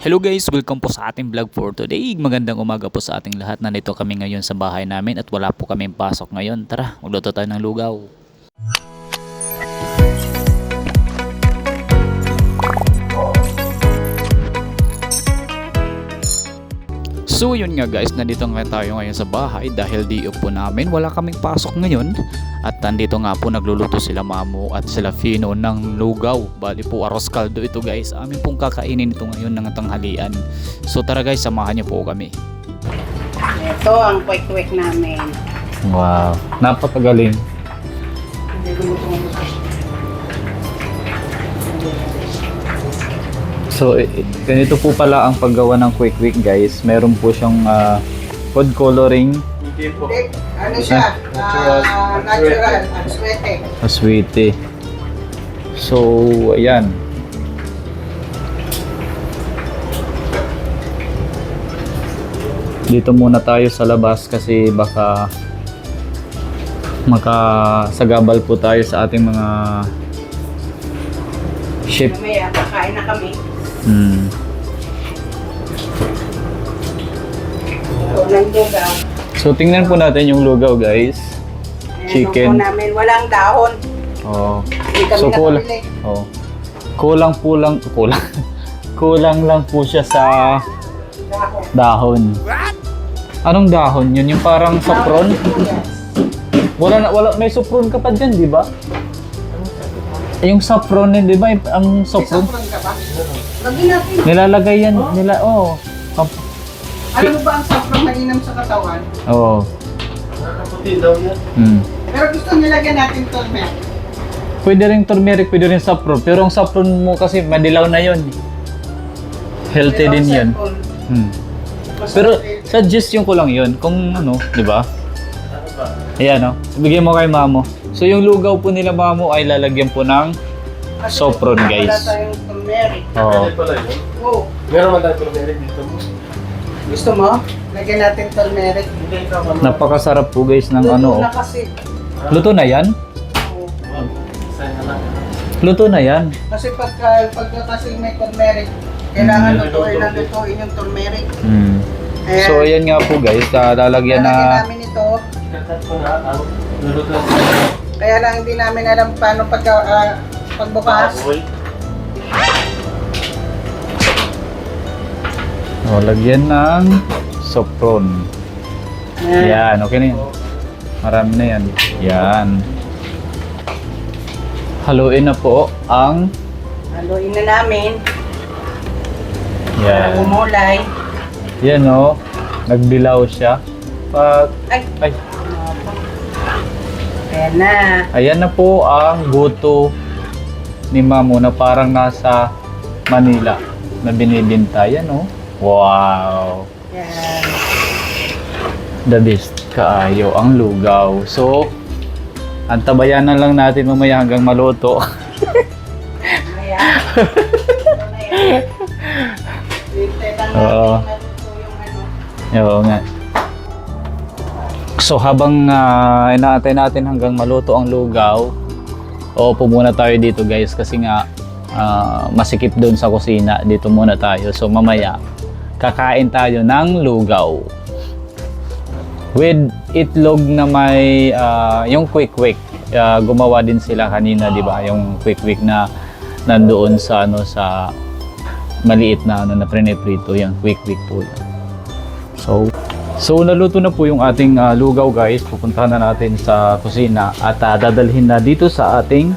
Hello guys, welcome po sa ating vlog for today. Magandang umaga po sa ating lahat. Nandito kami ngayon sa bahay namin at wala po kaming pasok ngayon. Tara, magluto tayo ng lugaw. So yun nga guys, nandito nga tayo ngayon sa bahay dahil di po namin, wala kaming pasok ngayon. At nandito nga po nagluluto sila Mamo at sila Fino ng lugaw. Bali po arroz caldo ito guys. Amin pong kakainin ito ngayon ng tanghalian. So tara guys, samahan niyo po kami. Ito ang quick namin. Wow, napakagaling. So ganito po pala ang paggawa ng quick guys. Meron po siyang food coloring. Hindi, ano siya? Natural, aswete. Aswete. So, ayan. Dito muna tayo sa labas kasi baka makasagabal po tayo sa ating mga ship. Mamaya, kakain na kami. Ito ng lugaw. So, tingnan po natin yung lugaw guys. Chicken. Ayan, namin. Walang dahon. Oh. Hindi kami So, nakabili. oh. Kulang lang po siya sa dahon. Anong dahon? Yun yung parang saffron? Wala may saffron ka pa dyan, di ba? Yung saffron din, di ba? Ang saffron. May ka ba? Lagyan natin. Nilalagay yan, Alam mo ba ang saffron mainam sa katawan? Oo. Nakaputi daw yan. Pero gusto nilagyan natin turmeric. Pwede rin turmeric, pwede rin saffron. Pero ang saffron mo kasi madilaw na yun. Healthy din yun. Pero suggestion ko lang yun kung ano, di ba? Ano ba? Ayan o. Bigyan mo kay Mamo. So yung lugaw po nila Mamo ay lalagyan po ng saffron guys. Wala tayong turmeric. Oo. Pwede pala yun. Oh, Meron man tayo turmeric dito mo. gusto mo? Lagyan natin turmeric. Hindi ikaw ano. Napakasarap po guys ng Luto ano. na kasi. Luto na yan? Oh. Isa na lang. Luto na yan. Kasi pag kasi may turmeric, kailangan lutuin yung turmeric. Ayan. So ayan nga po guys, lalagyan Lalagyan na. namin ito. Kakat ko na ang luluto. Kaya lang hindi namin alam paano pagbukas. Baboy. O, lagyan ng saffron. Yan, okay na yan. Marami na yan. Yan. Haluin na po ang Haluin na namin. yan. Umulay. Yan o. Nagdilaw siya. Ay, Ay. ayan na. Ayan na po ang goto ni Mamo na parang nasa Manila na binibinta. Yan o. Wow. Yan. The best kaayo ang lugaw. So, antabayanan lang natin mamaya hanggang maluto. Ayan. Ito na yan. Hintay lang Oo. natin naluto yung ano. Oo nga. So habang inaantay natin hanggang maluto ang lugaw, uupo muna tayo dito guys kasi nga masikip doon sa kusina. Dito muna tayo. So mamaya kakain tayo ng lugaw with itlog na may yung quick. Gumawa din sila kanina, di ba? Yung quick na nandoon sa ano sa maliit na ano na prito, yung quick po. So naluto na po yung ating lugaw guys. Pupuntahan na natin sa kusina at dadalhin na dito sa ating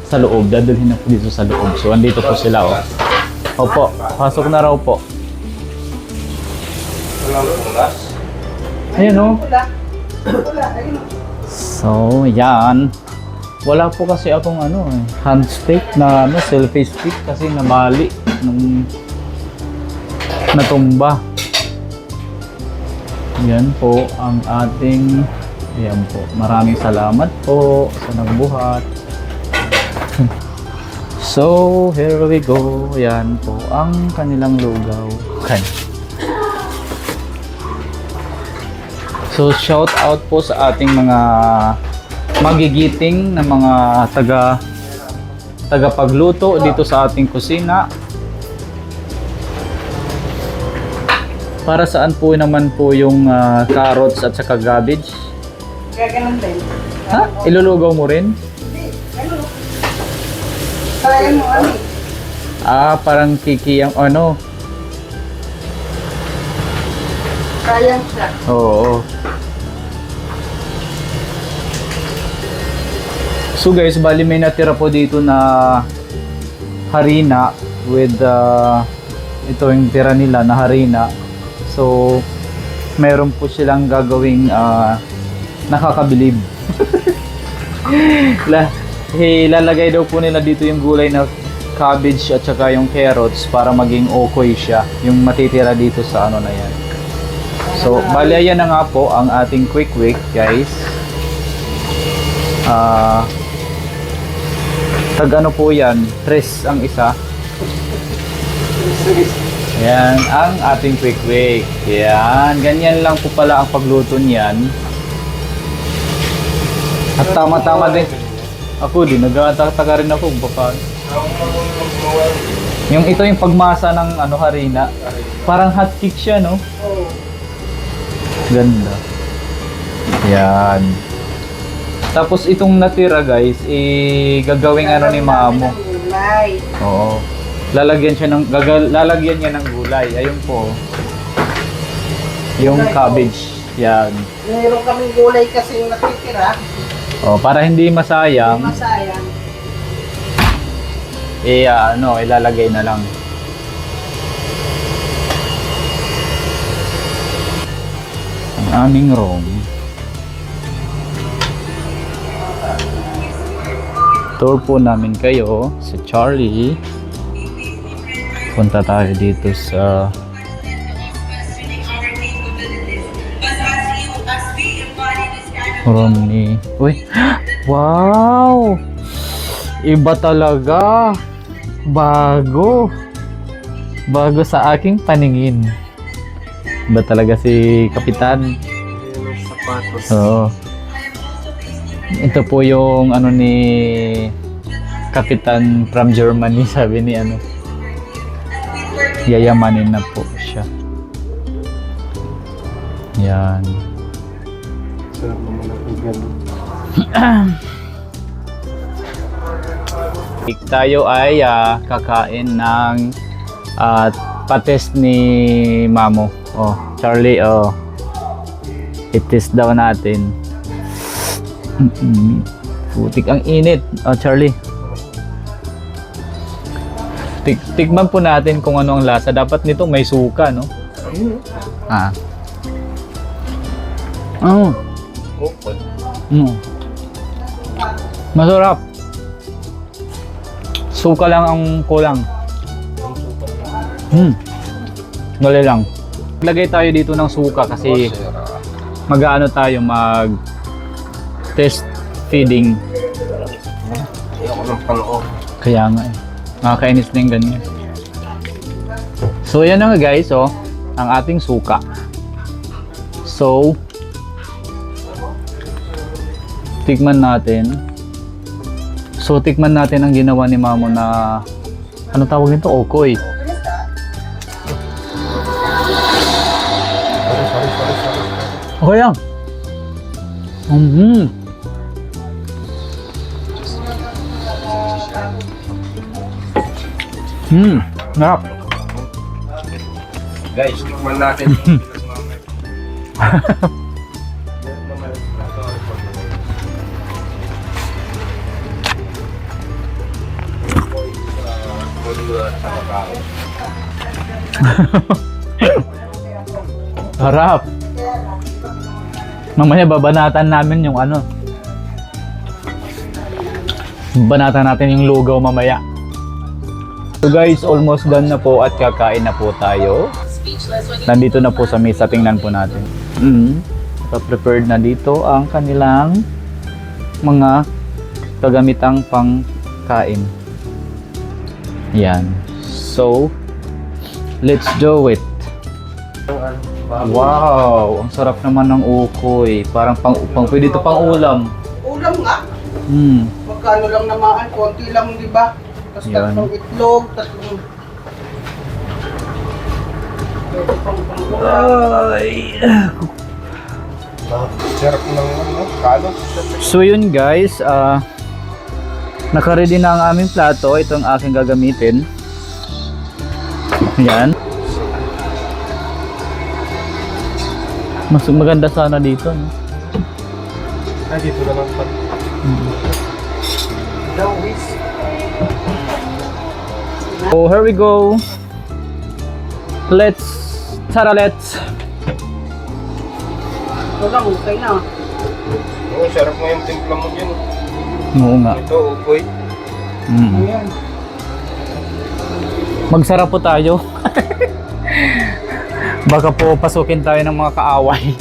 sa loob. Dadalhin na po dito sa loob. So andito po sila oh. Opo, pasok na raw po. Ayun oh. Wala, ayun. So yan. Wala po kasi akong ano hand stick na ano, selfie stick kasi namali nung natumba. Yan po ang ating, yan po, maraming salamat po sa nagbuhat. So, here we go. Yan po ang kanilang lugaw. Okay. So, shout out po sa ating mga magigiting na mga tagapagluto dito sa ating kusina. Para saan po naman po yung carrots at saka cabbage? Kaya ganun din. Ha? Ilulugaw mo rin? Hindi, ano? Kaya mo ano? Parang kikiyang ano. Kaya siya. Oo. So guys, bali may natira po dito na harina with ito yung tira nila na harina. So meron po silang gagawing nakakabilib. Ilalagay daw po nila dito yung gulay na cabbage at saka yung carrots para maging okoy siya. Yung matitira dito sa ano na yan. So, bali ayan na nga po ang ating quick guys. Tag ano po yan, 3 ang isa. Yan ang ating quick. Yan, ganyan lang po pala ang pagluto niyan. At tama-tama din. Ako din, nagtataka rin ako baka. Yung ito yung pagmasa ng ano harina. Parang hot cake siya, no? Oo. Ganda. Yan. Tapos itong natira guys, gagawing ano ni Mamo. Gulay. Oo. Lalagyan niya ng gulay. Ayun po. Yung cabbage. Yan. Meron kaming gulay kasi yung natitira. Oh, para hindi masayang, Masayang. ilalagay na lang. Ang aming room. Tour po namin kayo sa Charlie. Punta tayo dito sa room ni... Uy! Wow! Iba talaga! Bago! Bago sa aking paningin. Iba talaga si Kapitan. Sapatos. Oo. Ito po yung ano ni Kapitan from Germany, sabi ni ano. Yayamanin na po siya. Yan. Sarap naman ang gano'n. Tayo ay kakain ng pates ni Mamo. Oh, Charlie, oh. I-test daw natin. Putik ang init. Oh, Charlie. Tikman po natin kung ano ang lasa. Dapat nito may suka, no? Masarap. Suka lang ang kulang. Dali lang. Lagay tayo dito ng suka kasi mag-ano tayo, test feeding. Ayoko ng panoo. Kaya nga eh. Nakakainis na yung ganyan. So yan na nga guys, oh. Ang ating suka. So, tikman natin. So, tikman natin ang ginawa ni Mamo na, ano tawag nito? Okoy. Okay lang. Narap. Guys, tikman natin. Harap. Mamaya babanatan namin yung ano. Banatan natin yung lugaw mamaya. So guys, almost done na po at kakain na po tayo. Nandito na po sa mesa, tingnan po natin. Prepared na dito ang kanilang mga kagamitang pangkain. Yan. So, let's do it. Wow, ang sarap naman ng ukoy. Parang pwede ito pang ulam. Ulam nga. Magkano lang naman, konti lang, di ba? Tapos Yan. tatlong itlog, tatlong... Ay. Sarap ng ano, kalo. So yun guys, naka-ready na ang aming plato. Ito ang aking gagamitin. Yan. Mas maganda sana dito, no? Ah, dito na lang pa. So here we go. Let's Ito lang, okay na. Oo, sarap mo yung timpla mo dyan. Oo nga. Ito, upoy. Ayan. Magsarap po tayo. Baka po pasukin tayo ng mga kaaway.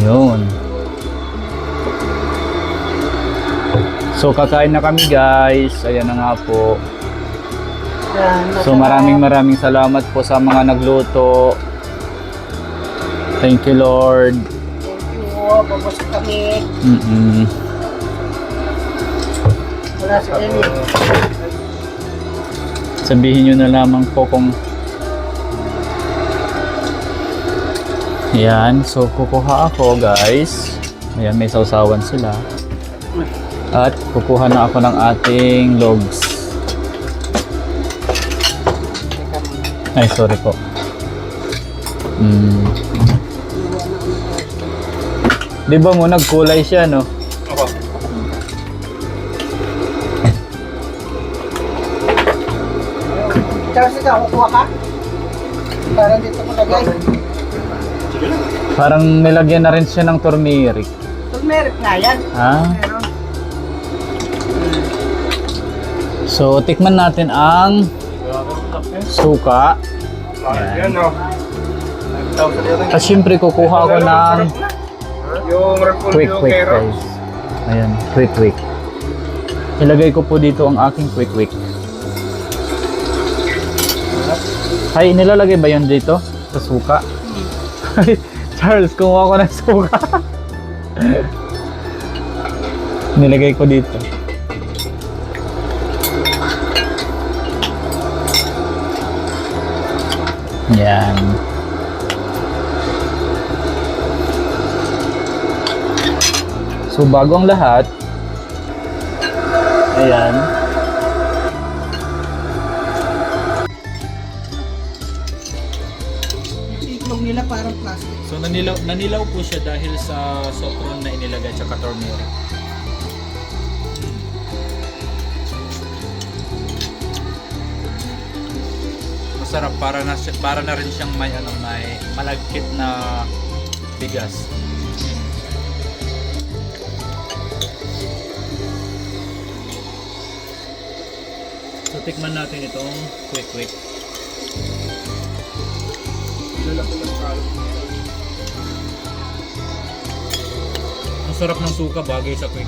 Yun. So kakain na kami guys. Ayan na nga po. Ayan, So maraming salamat po sa mga nagluto. Thank you Lord. Thank you. Babas kami. Wala si Eli. Sabihin nyo na lamang po kung yan, so kukuha ako guys. Ayan, may sausawan sila. At kukuha na ako ng ating logs. Ay, sorry po. Di ba mo nagkulay siya, no? Ako. Charles, ikaw, kukuha ka? Parang dito mo lagay. Parang nilagyan na rin siya ng turmeric. Turmeric nga yan. Ha? Pero, So, tikman natin ang suka. Yan, no. At syempre, kukuha ako ng Yung repolyo quick carrots. guys. Ayan, quick. Ilagay ko po dito ang aking quick. Ay, nilalagay ba yun dito? Sa suka? Charles, kumuha ko ng suka. Nilagay ko dito. Yan. So, bago ang lahat, ayan. yung itlog nila parang plastic. So nanilaw po siya dahil sa sopron na inilagay at turmeric. Masarap, para na rin siyang may malagkit na bigas. So tikman natin itong quick. Ang sarap ng suka bagay sa quick.